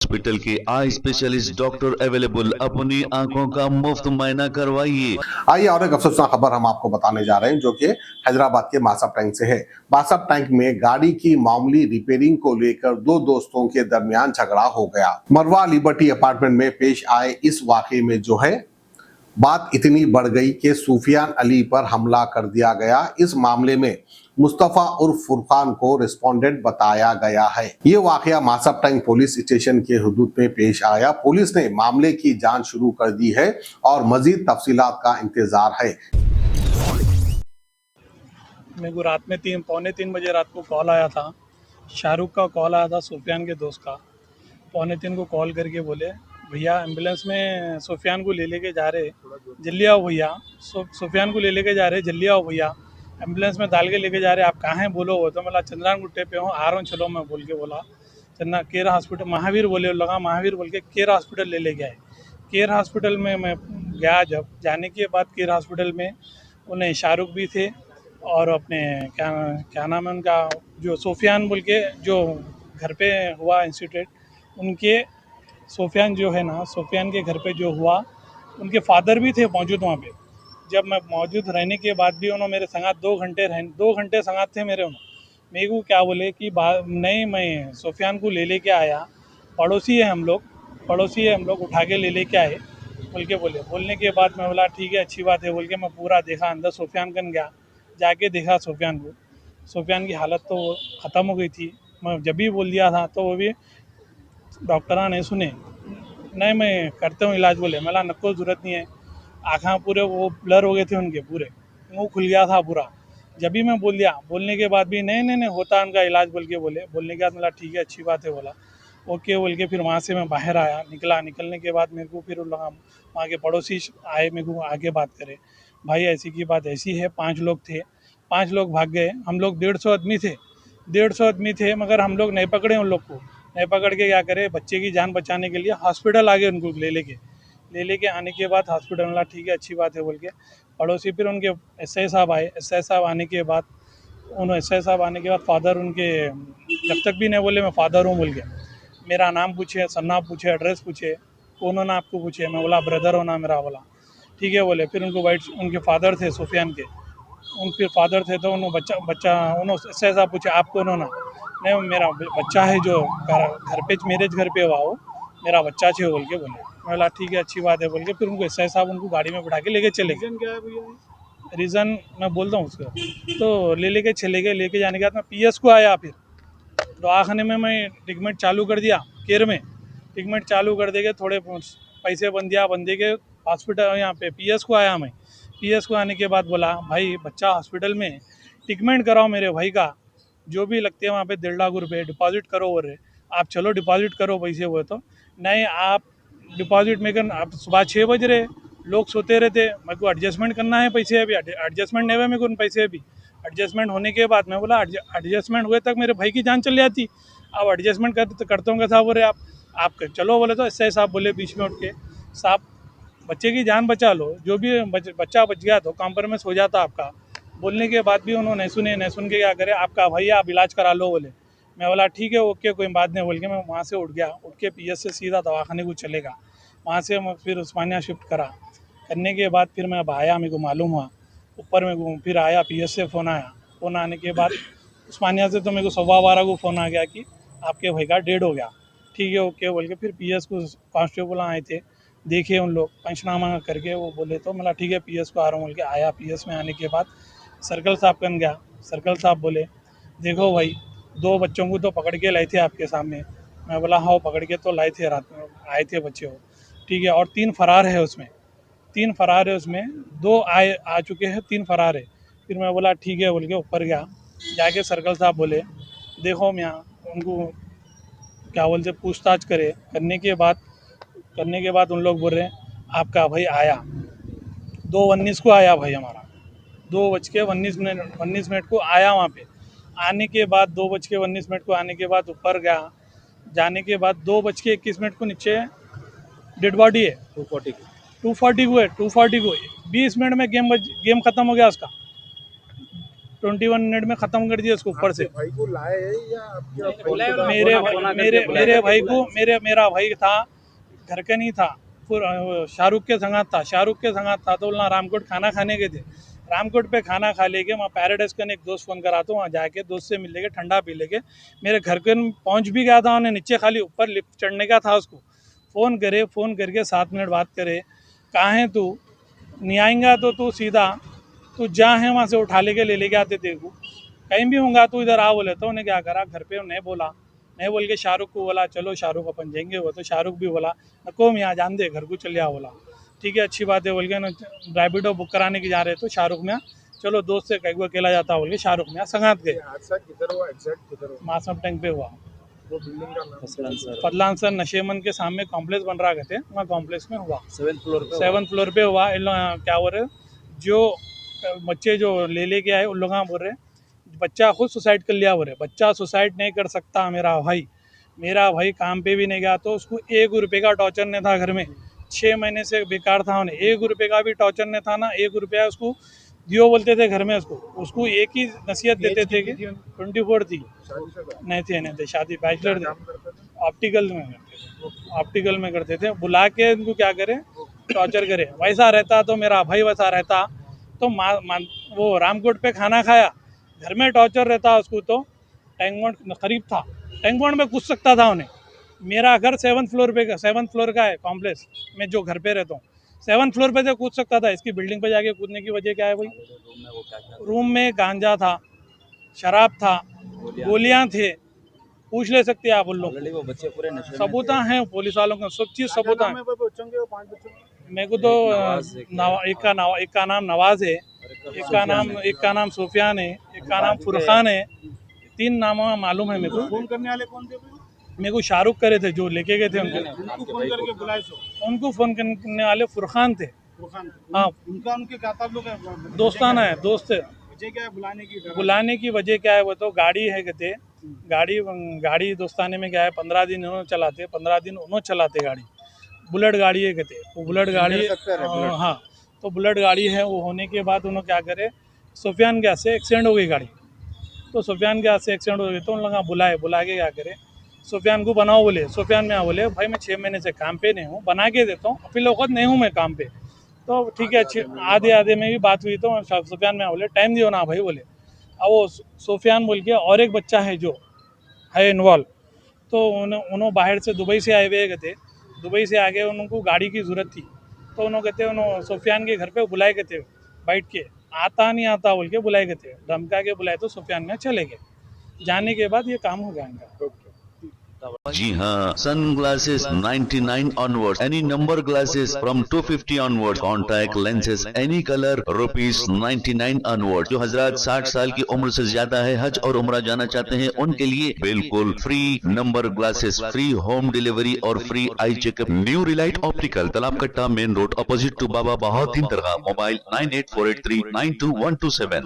Hospital के eye specialist doctor available. अपनी आंखों का मुफ्त मुआयना करवाइए। आइए और एक अफसोसनाक खबर हम आपको बताने जा रहे हैं जो कि हैदराबाद के मासब टैंक से है। मासब टैंक में गाड़ी की मामूली रिपेयरिंग को लेकर दो दोस्तों के दरमियान झगड़ा हो गया। मरवा लिबर्टी अपार्टमेंट में पेश आए इस वाकये में जो है बात इतनी बढ़ गई कि सूफियान अली पर हमला कर दिया गया। इस मामले में मुस्तफा उर्फ फुरकान को रिस्पोंडेंट बताया गया है। ये वाकया मासब टैंक पुलिस स्टेशन के हुदूद में पेश आया। पुलिस ने मामले की जांच शुरू कर दी है और मजीद तफसीलात का इंतजार है। मेरे को रात में पौने तीन बजे रात को कॉल आया था। शाहरुख का कॉल आया था, सुफियान के दोस्त का। पौने तीन को कॉल करके बोले भैया एम्बुलेंस में सुफियान को ले लेके जा रहे, जल्दी आओ भैया। सुफियान को ले लेके जा रहे, जल्दी आओ भैया। एम्बुलेंस में डाल के लेके जा रहे, आप कहाँ हैं बोलो। वो तो मतलब चंद्रान गुट्टे पे हूँ, आ रहा हूँ चलो मैं बोल के बोला। चंद्रा केयर हॉस्पिटल महावीर बोले, लगा महावीर बोल के केयर हॉस्पिटल ले लेके आए। केयर हॉस्पिटल में मैं गया, जब जाने के बाद केयर हॉस्पिटल में उन्हें शाहरुख भी थे और अपने क्या क्या नाम है उनका, जो सुफियान बोल के जो घर पे हुआ इंसिडेंट, उनके सुफियान जो है ना, सुफियान के घर पे जो हुआ, उनके फादर भी थे मौजूद वहाँ पे। जब मैं मौजूद रहने के बाद भी उन्होंने मेरे संगात 2 घंटे संगात थे मेरे। उन्होंने मेरे को क्या बोले कि नहीं, मैं सुफियान को ले लेके आया, पड़ोसी है हम लोग उठा के ले लेके आए बोल के बोलने के बाद मैं बोला ठीक है अच्छी बात है बोल के मैं पूरा देखा, अंदर सुफियान कन गया, जाके देखा सुफियान को। सुफियान की हालत तो ख़त्म हो गई थी। मैं जब भी बोल दिया था तो वो भी डॉक्टरा नहीं सुने, नहीं मैं करते हूँ इलाज बोले। मला नको ज़रूरत नहीं है। आँखें पूरे वो ब्लर हो गए थे उनके, पूरे मुँह खुल गया था पूरा। जब भी मैं बोल दिया, बोलने के बाद भी नहीं होता है उनका इलाज बोल के बोलने के बाद बोला ठीक है अच्छी बात है बोला, ओके बोल के फिर वहाँ से मैं बाहर आया। निकलने के बाद मेरे को फिर लगा, वहाँ के पड़ोसी आए मेरे को आगे बात करे, भाई ऐसी की बात ऐसी है। 5 लोग थे, 5 लोग भाग गए। हम लोग 150 आदमी थे, 150 आदमी थे, मगर हम लोग नहीं पकड़े उन लोग को। नहीं पकड़ के क्या करे, बच्चे की जान बचाने के लिए हॉस्पिटल आ गए, उनको ले लेके आने के बाद हॉस्पिटल वाला ठीक है अच्छी बात है बोल के पड़ोसी, फिर उनके एसआई साहब आए। एसआई साहब आने के बाद फादर उनके जब तक भी नहीं बोले मैं फादर हूँ बोल के, मेरा नाम पूछे, सन्ना पूछे, एड्रेस पूछे, कौन हो ना आपको पूछे। मैं बोला ब्रदर हो ना मेरा, बोला ठीक है बोले। फिर उनको उनके फादर थे सुफियान के, उनके फादर थे तो उन्होंने बच्चा उन्होंने एसआई साहब पूछे आप कौन हो ना, नहीं मेरा बच्चा है जो घर पे मेरे घर पे हुआ हो, मेरा बच्चा छे बोल के बोले। मैं बोला ठीक है अच्छी बात है बोल के फिर उनको एसआई साहब उनको गाड़ी में बैठा के लेके चले गए। क्या है भैया रीज़न मैं बोलता हूँ उसका, तो लेके चले गए। लेके जाने के बाद मैं पीएस को आया। फिर दवाखाने में मैं ट्रीटमेंट चालू कर दिया, केयर में ट्रीटमेंट चालू कर देके थोड़े पैसे बन दिया, बंदे के हॉस्पिटल यहाँ पे पीएस को आया मैं। पीएस को आने के बाद बोला भाई बच्चा हॉस्पिटल में ट्रीटमेंट कराओ मेरे भाई का, जो भी लगते हैं वहाँ पे 1.5 लाख रुपये डिपॉजिट करो। बोल रहे आप चलो डिपॉजिट करो पैसे, हुए तो नहीं आप डिपॉजिट में कर, आप सुबह 6 बज रहे, लोग सोते रहते, मेरे को एडजस्टमेंट करना है पैसे, अभी एडजस्टमेंट नहीं हुआ मेरे को उन पैसे। अभी एडजस्टमेंट होने के बाद मैं बोला एडजस्टमेंट हुए तक मेरे भाई की जान चली जाती, अब एडजस्टमेंट करते होंगे साहब। बोले आप चलो बोले, तो ऐसे साहब बोले बीच में उठ के, साहब बच्चे की जान बचा लो, जो भी बच्चा बच गया तो कॉम्प्रोमाइज़ हो जाता आपका। बोलने के बाद भी उन्होंने नहीं सुन के क्या करे, आपका भैया आप इलाज करा लो बोले। मैं बोला ठीक है ओके कोई बात नहीं बोल के मैं वहाँ से उठ गया। उठ के पीएस से सीधा दवाखाने को चलेगा। वहाँ से मैं फिर उस्मानिया शिफ्ट करने के बाद फिर मैं अब आया, मेरे को मालूम हुआ ऊपर में, फिर आया पीएस से फ़ोन आया। फ़ोन आने के बाद उस्मानिया से तो मेरे को 12:15 को फ़ोन आ गया कि आपके भाई का डेड हो गया। ठीक है ओके बोल के फिर पीएस को कांस्टेबल आए थे, देखे उन लोग पंचनामा करके, वो बोले तो मतलब ठीक है पीएस को आ रहा हूँ बोल के आया। पीएस में आने के बाद सर्कल साहब कन गया। सर्कल साहब बोले देखो भाई 2 बच्चों को तो पकड़ के लाए थे आपके सामने। मैं बोला हाँ पकड़ के तो लाए थे, रात में आए थे बच्चे वो, ठीक है, और 3 फरार है उसमें, 3 फरार है उसमें, 2 आ चुके हैं, 3 फरार है। फिर मैं बोला ठीक है बोल के ऊपर गया। जाके सर्कल साहब बोले देखो मैं उनको क्या बोलते पूछताछ करने के बाद उन लोग बोल रहे हैं आपका भाई आया 2:19 को आया भाई हमारा, 2:19 को आया वहाँ पे। आने के बाद 2:19 को आने के बाद ऊपर गया। जाने के बाद 2:21 को नीचे डेड बॉडी है 240 को है 20 मिनट में गेम ख़त्म हो गया उसका। 21 मिनट में ख़त्म कर दिया उसको ऊपर से। भाई को लाए या आपके मेरा भाई था, घर के नहीं था, शाहरुख के संगात था तो बोलना रामकोट खाना खाने गए थे। रामकोट पे खाना खा लेके वहाँ पैराडाइज का एक दोस्त फ़ोन करा तो वहाँ जाके दोस्त से मिल लेके ठंडा पी लेके मेरे घर के पहुँच भी गया था। उन्हें नीचे खाली ऊपर लिफ्ट चढ़ने का था, उसको फ़ोन करके 7 मिनट बात करे, कहाँ है तू, नहीं आएगा तो तू सीधा तू जहाँ है वहाँ से उठा लेके आते तेरे को, कहीं भी होगा तो इधर आ बोले। तो उन्हें क्या करा, घर पे उन्हें बोला, नहीं बोल के शाहरुख को बोला चलो शाहरुख अपन जाएंगे। वो तो शाहरुख भी बोला नको मैं यहाँ जान दे, घर को चल जा। बोला ठीक है अच्छी बात है बोल के ना, रैपिडो बुक कराने की जा रहे तो शाहरुख में चलो दोस्त से कहीं को अकेला जाता बोल के शाहरुख में संगात गए। हादसा किधर हुआ, एग्जैक्ट किधर हुआ? मासम टैंक पे हुआ। वो बिल्डिंग का नाम फतलान सर नशेमन के सामने कॉम्प्लेक्स बन रहा कहते, वहाँ कॉम्प्लेक्स में हुआ। 7th फ्लोर पे हुआ। इन लोग क्या बोल रहे, जो बच्चे जो लेके आए उन लोग बोल रहे बच्चा खुद सुसाइड कर लिया। बोल रहे बच्चा सुसाइड नहीं कर सकता, मेरा भाई काम पे भी नहीं गया तो उसको 1 रुपये का टॉर्चर नहीं था घर में। 6 महीने से बेकार था, उन्हें 1 रुपये का भी टॉर्चर नहीं था ना। 1 रुपया उसको दियो बोलते थे घर में, उसको एक ही नसीहत देते थे कि 24 थी, नहीं थे शादी, बैचलर थे, ऑप्टिकल में करते थे। बुला के उनको क्या करे, टॉर्चर करे। वैसा रहता तो मेरा भाई वैसा रहता तो वो रामकोट पे खाना खाया, घर में टॉर्चर रहता उसको तो टैंक बॉन्ड करीब था, टैंक बॉन्ड में कूद सकता था उन्हें। मेरा घर 7th फ्लोर का है कॉम्प्लेक्स में, जो घर पे रहता हूँ 7th फ्लोर पे से कूद सकता था। इसकी बिल्डिंग पे जाके कूदने की वजह क्या है भाई? रूम में गांजा था, शराब था, गोलियां थे, पूछ ले सकते हैं आप उन लोग। सबूत हैं पुलिस वालों का, सब चीज़ सबूत हैं। मेरे को तो एक का नाम नवाज है, एक का नाम सुफियान है, एक का नाम फुरखान है। 3 नाम मालूम है मेरे को। फोन करने वाले कौन थे? मेरे को शाहरुख करे थे जो लेके गए थे उनको फोन करके बुलाए सो? उनको फ़ोन करने वाले फुरखान थे। हाँ उनका उनके क्या ताल्लुक है? दोस्ताना है, दोस्त है। वजह क्या है बुलाने की वजह क्या है? वो तो गाड़ी है कहते, गाड़ी दोस्ताने में क्या है, 15 दिन उन्होंने चलाते, 15 दिन उन्होंने चलाते गाड़ी। बुलेट गाड़ी है कहते, वो बुलेट गाड़ी। हाँ तो बुलेट गाड़ी है। वो होने के बाद उन्होंने क्या करे, सुफियान के हाथ से एक्सीडेंट हो गई गाड़ी। तो सुफियान के हाथ से एक्सीडेंट हो गई तो उन लोग बुला के क्या करे, सुफियान को बनाओ बोले। सुफियान में बोले भाई मैं 6 महीने से काम पे नहीं हूँ, बना के देता हूँ, अभी वक्त नहीं हूँ मैं काम पे। तो ठीक है, अच्छी आधे में भी बात हुई तो सुफियान में बोले टाइम दियो ना भाई बोले। अब वो सुफियान बोल के और एक बच्चा है जो है इन्वॉल्व, तो उन्होंने बाहर से दुबई से आए हुए कहते, दुबई से आगे उनको गाड़ी की ज़रूरत थी तो उन्होंने कहते उन्होंने सुफियान के घर पे बुलाए कहते, बैठ के आता नहीं आता बोल के बुलाए कहते, धमका के बुलाए तो सुफियान में चले गए। जाने के बाद ये काम हो गया इनका। जी हाँ, sunglasses 99 onwards, any number glasses from 250 onwards, contact lenses any color ₹99 onwards। जो हजरात 60 साल की उम्र से ज्यादा है, हज और उम्रा जाना चाहते हैं, उनके लिए बिल्कुल free number glasses, free home delivery और free eye checkup. New relight optical, Talab Katta main road, opposite to Baba Bahauddin Dargah. Mobile 9848392127।